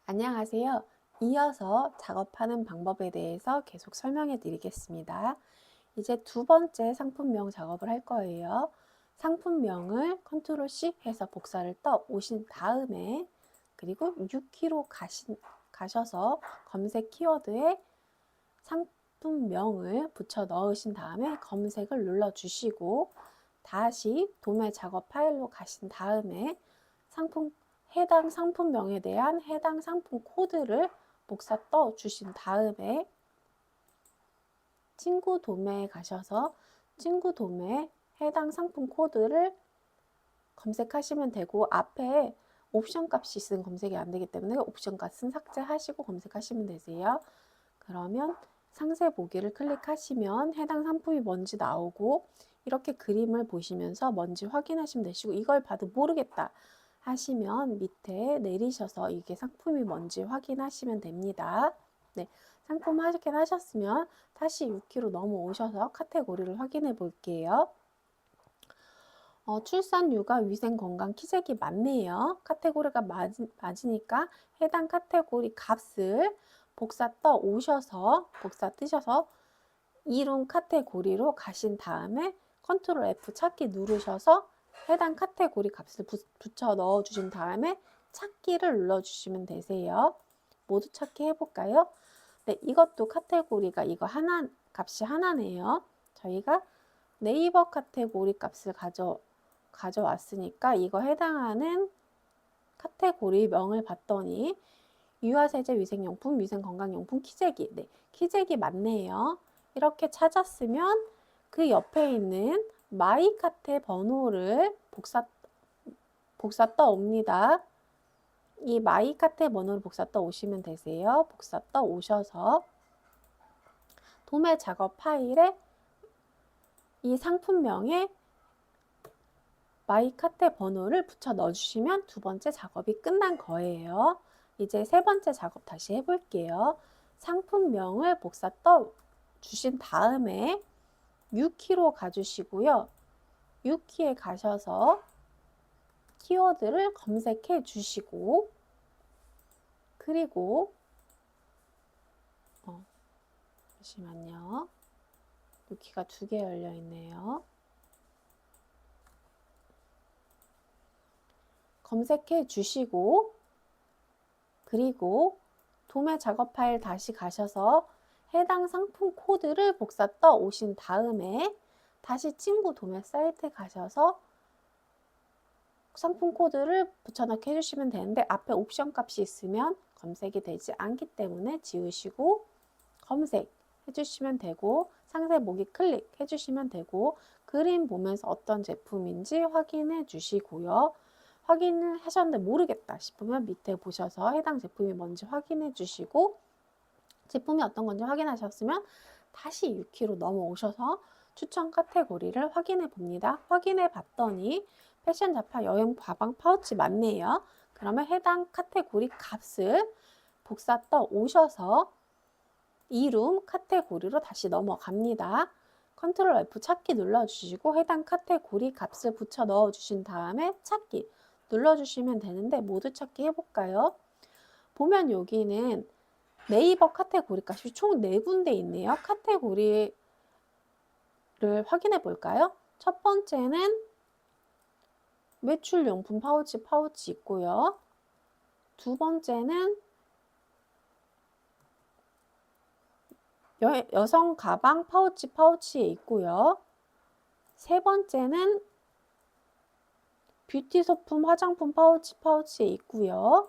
안녕하세요. 이어서 작업하는 방법에 대해서 계속 설명해 드리겠습니다. 이제 두 번째 상품명 작업을 할 거예요. 상품명을 컨트롤 C 해서 복사를 떠 오신 다음에 그리고 6키로 가셔서 검색 키워드에 상품명을 붙여 넣으신 다음에 검색을 눌러 주시고 다시 도매 작업 파일로 가신 다음에 해당 상품명에 대한 해당 상품 코드를 복사 떠 주신 다음에 친구 도매에 가셔서 친구 도매 해당 상품 코드를 검색하시면 되고 앞에 옵션 값이 있으면 검색이 안 되기 때문에 옵션 값은 삭제하시고 검색하시면 되세요. 그러면 상세 보기를 클릭하시면 해당 상품이 뭔지 나오고 이렇게 그림을 보시면서 뭔지 확인하시면 되시고 이걸 봐도 모르겠다 하시면 밑에 내리셔서 이게 상품이 뭔지 확인하시면 됩니다. 네, 상품 확인하셨으면 다시 6키로 넘어오셔서 카테고리를 확인해 볼게요. 출산, 육아, 위생, 건강, 키재기 맞네요. 카테고리가 맞으니까 해당 카테고리 값을 복사 뜨셔서 이름 카테고리로 가신 다음에 컨트롤 F 찾기 누르셔서 해당 카테고리 값을 붙여 넣어 주신 다음에 찾기를 눌러 주시면 되세요. 모두 찾기 해볼까요? 네, 이것도 카테고리가 이거 값이 하나네요. 저희가 네이버 카테고리 값을 가져왔으니까 이거 해당하는 카테고리 명을 봤더니 유아세제, 위생용품, 위생건강용품, 키재기. 네, 키재기 맞네요. 이렇게 찾았으면 그 옆에 있는 마이 카테 번호를 복사 떠 옵니다. 이 마이 카테 번호를 복사 떠 오시면 되세요. 복사 떠 오셔서 도매 작업 파일에 이 상품명에 마이 카테 번호를 붙여 넣어주시면 두 번째 작업이 끝난 거예요. 이제 세 번째 작업 다시 해볼게요. 상품명을 복사 떠 주신 다음에 6키로 가주시고요. 6키에 가셔서 키워드를 검색해 주시고 그리고 잠시만요. 6키가 두 개 열려 있네요. 검색해 주시고 그리고 도매 작업 파일 다시 가셔서 해당 상품 코드를 복사 떠 오신 다음에 다시 친구 도매 사이트에 가셔서 상품 코드를 붙여넣기 해주시면 되는데 앞에 옵션 값이 있으면 검색이 되지 않기 때문에 지우시고 검색 해주시면 되고 상세 보기 클릭해 주시면 되고 그림 보면서 어떤 제품인지 확인해 주시고요. 확인을 하셨는데 모르겠다 싶으면 밑에 보셔서 해당 제품이 뭔지 확인해 주시고 제품이 어떤 건지 확인하셨으면 다시 6키로 넘어오셔서 추천 카테고리를 확인해 봅니다. 확인해 봤더니 패션 잡화 여행 가방 파우치 맞네요. 그러면 해당 카테고리 값을 복사 떠 오셔서 이룸 카테고리로 다시 넘어갑니다. 컨트롤 F 찾기 눌러주시고 해당 카테고리 값을 붙여 넣어주신 다음에 찾기 눌러주시면 되는데 모두 찾기 해볼까요? 보면 여기는 네이버 카테고리 값이 총 4군데 있네요. 카테고리를 확인해 볼까요? 첫 번째는 외출용품 파우치 있고요. 두 번째는 여성 가방 파우치에 있고요. 세 번째는 뷰티 소품 화장품 파우치에 있고요.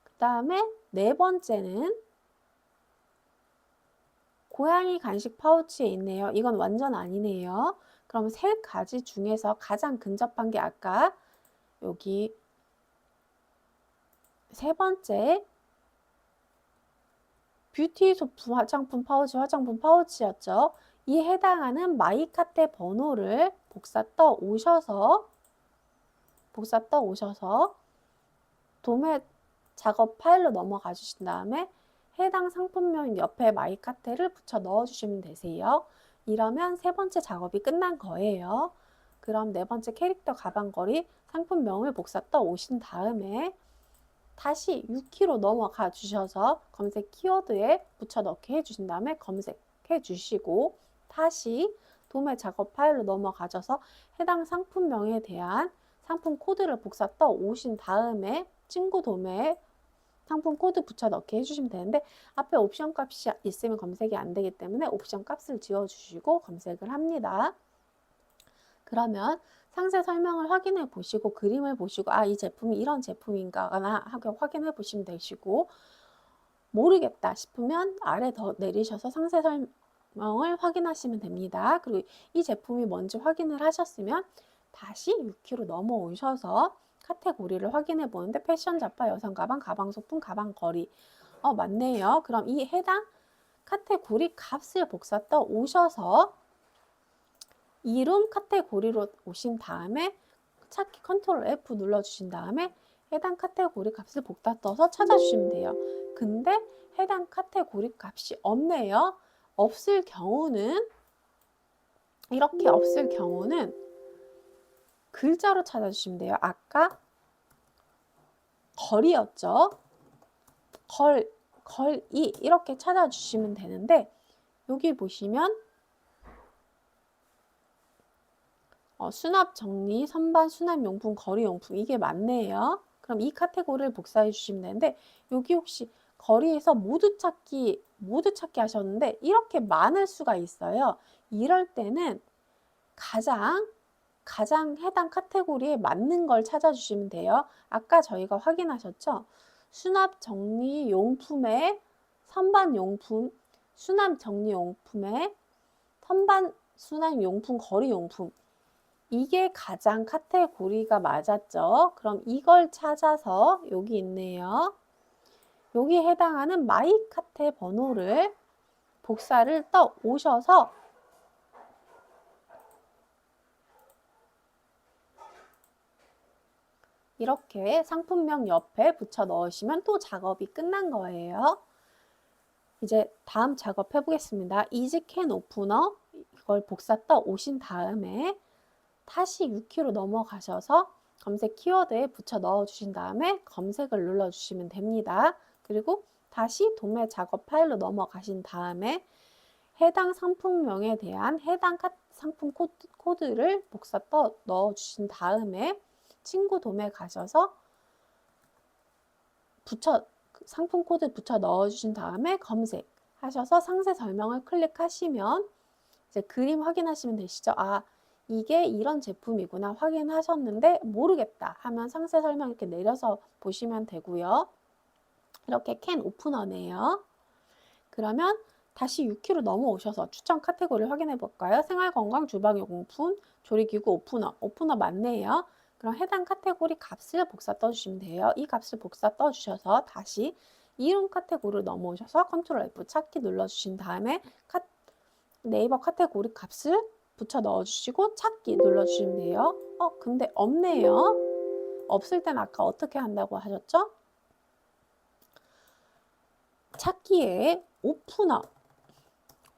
그 다음에 네 번째는 고양이 간식 파우치에 있네요. 이건 완전 아니네요. 그럼 세 가지 중에서 가장 근접한 게 아까 여기 세 번째 뷰티 소품 화장품 파우치였죠. 이 해당하는 마이카테 번호를 복사 떠 오셔서 도매 작업 파일로 넘어가 주신 다음에 해당 상품명 옆에 마이카테를 붙여 넣어 주시면 되세요. 이러면 세 번째 작업이 끝난 거예요. 그럼 네 번째 캐릭터 가방걸이 상품명을 복사 떠 오신 다음에 다시 6키로 넘어가 주셔서 검색 키워드에 붙여넣기 해주신 다음에 검색해 주시고 다시 도매 작업 파일로 넘어가셔서 해당 상품명에 대한 상품 코드를 복사 떠 오신 다음에 친구 도매에 상품 코드 붙여넣기 해주시면 되는데 앞에 옵션 값이 있으면 검색이 안 되기 때문에 옵션 값을 지워주시고 검색을 합니다. 그러면 상세 설명을 확인해 보시고 그림을 보시고 이 제품이 이런 제품인가 하고 확인해 보시면 되시고 모르겠다 싶으면 아래 더 내리셔서 상세 설명을 확인하시면 됩니다. 그리고 이 제품이 뭔지 확인을 하셨으면 다시 6키로 넘어오셔서 카테고리를 확인해 보는데 패션, 잡화, 여성 가방, 가방 소품, 가방 거리 맞네요. 그럼 이 해당 카테고리 값을 복사 떠 오셔서 이름 카테고리로 오신 다음에 찾기 컨트롤 F 눌러주신 다음에 해당 카테고리 값을 복사 떠서 찾아주시면 돼요. 근데 해당 카테고리 값이 없네요. 없을 경우는 이렇게 없을 경우는 글자로 찾아주시면 돼요. 아까 거리였죠. 걸이 이렇게 찾아주시면 되는데 여기 보시면 수납 정리, 선반, 수납용품, 거리용품 이게 맞네요. 그럼 이 카테고리를 복사해 주시면 되는데 여기 혹시 거리에서 모두 찾기 하셨는데 이렇게 많을 수가 있어요. 이럴 때는 가장 해당 카테고리에 맞는 걸 찾아주시면 돼요. 아까 저희가 확인하셨죠? 수납 정리 용품에 선반 용품, 수납 정리 용품에 선반 수납 용품, 거리 용품 이게 가장 카테고리가 맞았죠. 그럼 이걸 찾아서 여기 있네요. 여기에 해당하는 마이 카테 번호를 복사를 떠 오셔서 이렇게 상품명 옆에 붙여 넣으시면 또 작업이 끝난 거예요. 이제 다음 작업 해보겠습니다. 이지캔 오프너 이걸 복사 떠 오신 다음에 다시 6키로 넘어가셔서 검색 키워드에 붙여 넣어 주신 다음에 검색을 눌러 주시면 됩니다. 그리고 다시 도매 작업 파일로 넘어가신 다음에 해당 상품명에 대한 해당 상품 코드를 복사 떠 넣어 주신 다음에 친구 도매 가셔서 상품 코드 붙여 넣어 주신 다음에 검색하셔서 상세 설명을 클릭하시면 이제 그림 확인하시면 되시죠. 이게 이런 제품이구나 확인하셨는데 모르겠다 하면 상세 설명 이렇게 내려서 보시면 되고요. 이렇게 캔 오프너네요. 그러면 다시 6키로 넘어오셔서 추천 카테고리를 확인해 볼까요? 생활건강, 주방용품, 조리기구 오프너 맞네요. 그럼 해당 카테고리 값을 복사 떠주시면 돼요. 이 값을 복사 떠주셔서 다시 이름 카테고리로 넘어오셔서 컨트롤 F 찾기 눌러주신 다음에 네이버 카테고리 값을 붙여 넣어주시고 찾기 눌러주시면 돼요. 근데 없네요. 없을 땐 아까 어떻게 한다고 하셨죠? 찾기에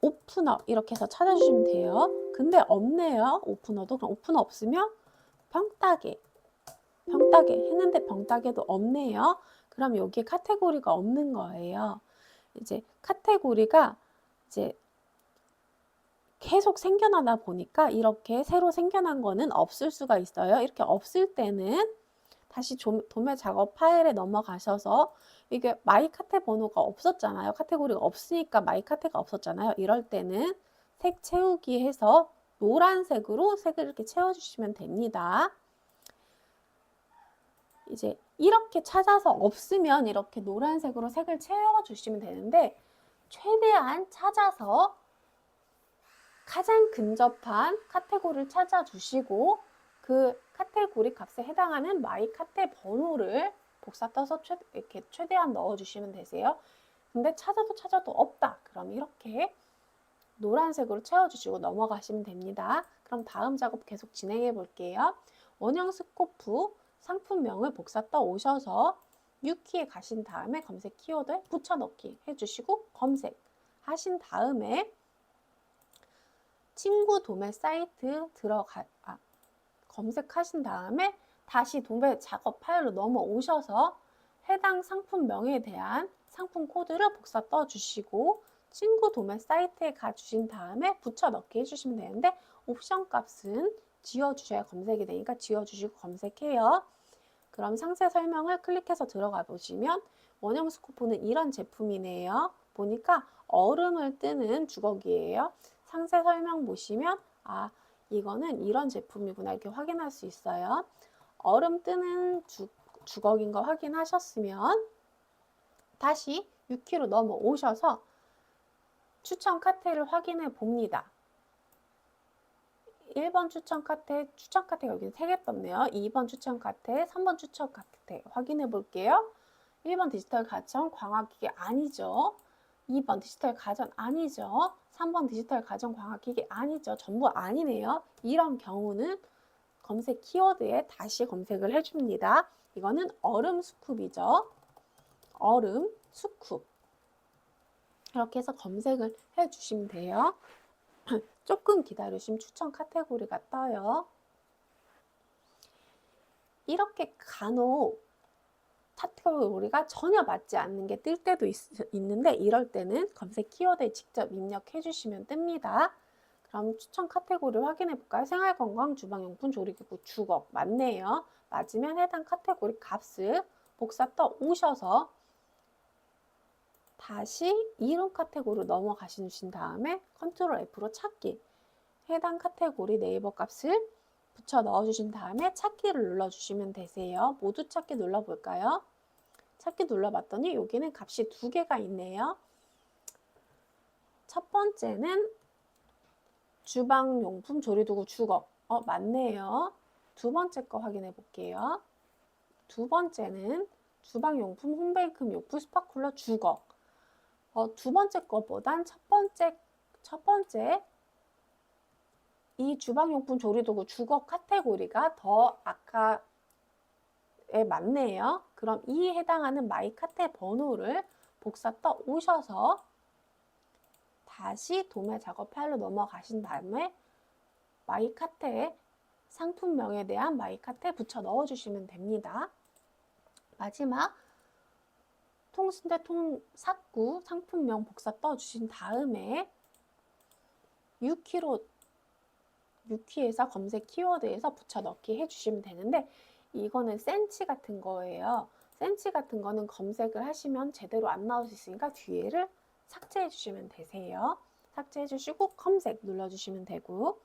오프너 이렇게 해서 찾아주시면 돼요. 근데 없네요. 오프너도. 그럼 오프너 없으면 병따개 했는데 병따개도 없네요. 그럼 여기에 카테고리가 없는 거예요. 이제 카테고리가 이제 계속 생겨나다 보니까 이렇게 새로 생겨난 거는 없을 수가 있어요. 이렇게 없을 때는 다시 도매 작업 파일에 넘어가셔서 이게 마이 카테 번호가 없었잖아요. 카테고리가 없으니까 마이 카테가 없었잖아요. 이럴 때는 색 채우기 해서 노란색으로 색을 이렇게 채워주시면 됩니다. 이제 이렇게 찾아서 없으면 이렇게 노란색으로 색을 채워주시면 되는데 최대한 찾아서 가장 근접한 카테고리를 찾아주시고 그 카테고리 값에 해당하는 마이 카테 번호를 복사 떠서 이렇게 최대한 넣어주시면 되세요. 근데 찾아도 없다. 그럼 이렇게 노란색으로 채워주시고 넘어가시면 됩니다. 그럼 다음 작업 계속 진행해 볼게요. 원형 스코프 상품명을 복사 떠 오셔서 6키에 가신 다음에 검색 키워드에 붙여넣기 해주시고 검색하신 다음에 친구 도매 사이트 검색하신 다음에 다시 도매 작업 파일로 넘어오셔서 해당 상품명에 대한 상품 코드를 복사 떠주시고 친구 도매 사이트에 가주신 다음에 붙여 넣기 해주시면 되는데 옵션 값은 지워주셔야 검색이 되니까 지워주시고 검색해요. 그럼 상세 설명을 클릭해서 들어가 보시면 원형 스코프는 이런 제품이네요. 보니까 얼음을 뜨는 주걱이에요. 상세 설명 보시면 아 이거는 이런 제품이구나 이렇게 확인할 수 있어요. 얼음 뜨는 주걱인 거 확인하셨으면 다시 6키로 넘어오셔서 추천 카테를 확인해 봅니다. 1번 추천 카테, 여기 3개 떴네요. 2번 추천 카테, 3번 추천 카테 확인해 볼게요. 1번 디지털 가전 광학기기 아니죠. 2번 디지털 가전 아니죠. 3번 디지털 가전 광학기기 아니죠. 전부 아니네요. 이런 경우는 검색 키워드에 다시 검색을 해줍니다. 이거는 얼음 스쿱이죠. 얼음 스쿱. 이렇게 해서 검색을 해주시면 돼요. 조금 기다리시면 추천 카테고리가 떠요. 이렇게 간혹 카테고리가 전혀 맞지 않는 게 뜰 때도 있는데 이럴 때는 검색 키워드에 직접 입력해 주시면 뜹니다. 그럼 추천 카테고리 확인해 볼까요? 생활건강, 주방용품, 조리기구, 주걱 맞네요. 맞으면 해당 카테고리 값을 복사 떠 오셔서 다시 이론 카테고리로 넘어가신 다음에 컨트롤 F로 찾기 해당 카테고리 네이버 값을 붙여 넣어주신 다음에 찾기를 눌러주시면 되세요. 모두 찾기 눌러볼까요? 찾기 눌러봤더니 여기는 값이 2개가 있네요. 첫 번째는 주방용품, 조리도구, 주걱. 맞네요. 두 번째 거 확인해 볼게요. 두 번째는 주방용품, 홈베이크 욕구, 스파클러, 주걱. 두 번째 거보단 첫 번째 이 주방용품, 조리도구, 주걱 카테고리가 더 아까에 맞네요. 그럼 이 해당하는 마이 카테 번호를 복사 떠 오셔서 다시 도매 작업 파일로 넘어가신 다음에 마이 카테에 상품명에 대한 마이 카테에 붙여 넣어주시면 됩니다. 마지막 통신대 삭구 상품명 복사 떠주신 다음에 6키에서 검색 키워드에서 붙여 넣기 해주시면 되는데 이거는 센치 같은 거예요. 센치 같은 거는 검색을 하시면 제대로 안 나올 수 있으니까 뒤에를 삭제해 주시면 되세요. 삭제해 주시고 검색 눌러주시면 되고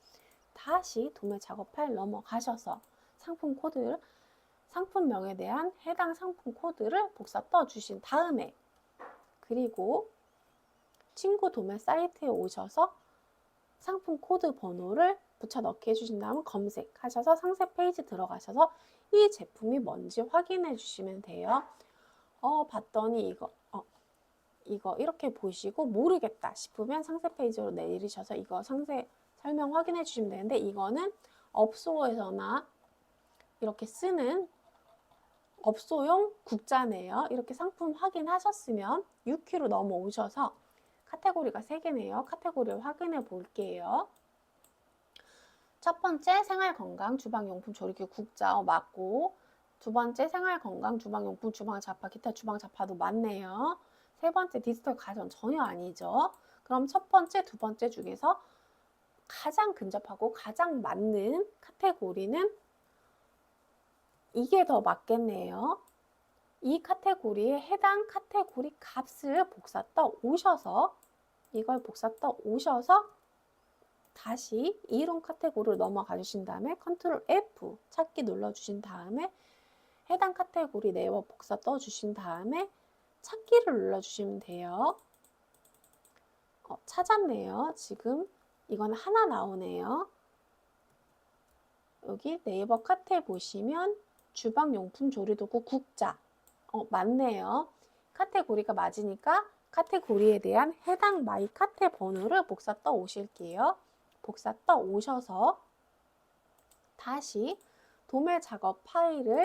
다시 도매 작업 파일 넘어가셔서 상품명에 대한 해당 상품 코드를 복사 떠주신 다음에 그리고 친구 도매 사이트에 오셔서 상품 코드 번호를 붙여 넣기 해주신 다음 검색하셔서 상세 페이지 들어가셔서 이 제품이 뭔지 확인해 주시면 돼요. 봤더니 이거 이렇게 보시고 모르겠다 싶으면 상세 페이지로 내리셔서 이거 상세 설명 확인해 주시면 되는데 이거는 업소에서나 이렇게 쓰는 업소용 국자네요. 이렇게 상품 확인하셨으면 6키로 넘어오셔서 카테고리가 3개네요. 카테고리를 확인해 볼게요. 첫 번째 생활건강, 주방용품, 조리기구, 국자 맞고 두 번째 생활건강, 주방용품, 주방잡화, 기타 주방잡화도 맞네요. 세 번째 디지털 가전 전혀 아니죠. 그럼 첫 번째, 두 번째 중에서 가장 근접하고 가장 맞는 카테고리는 이게 더 맞겠네요. 이 카테고리에 해당 카테고리 값을 복사 떠 오셔서 이걸 복사 떠 오셔서 다시 이론 카테고리로 넘어가 주신 다음에 컨트롤 F 찾기 눌러 주신 다음에 해당 카테고리 네이버 복사 떠 주신 다음에 찾기를 눌러 주시면 돼요. 찾았네요. 지금 이건 하나 나오네요. 여기 네이버 카테 보시면 주방용품 조리도구 국자 맞네요. 카테고리가 맞으니까 카테고리에 대한 해당 마이 카테 번호를 복사 떠 오실게요. 복사 떠 오셔서 다시 도매 작업 파일에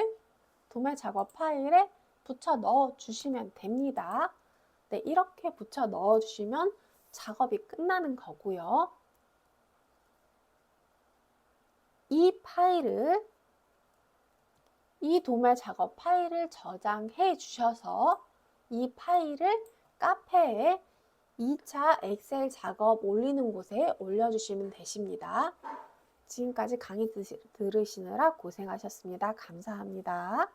붙여 넣어 주시면 됩니다. 네, 이렇게 붙여 넣어 주시면 작업이 끝나는 거고요. 이 이 도매 작업 파일을 저장해 주셔서 이 파일을 카페에 2차 엑셀 작업 올리는 곳에 올려주시면 되십니다. 지금까지 강의 들으시느라 고생하셨습니다. 감사합니다.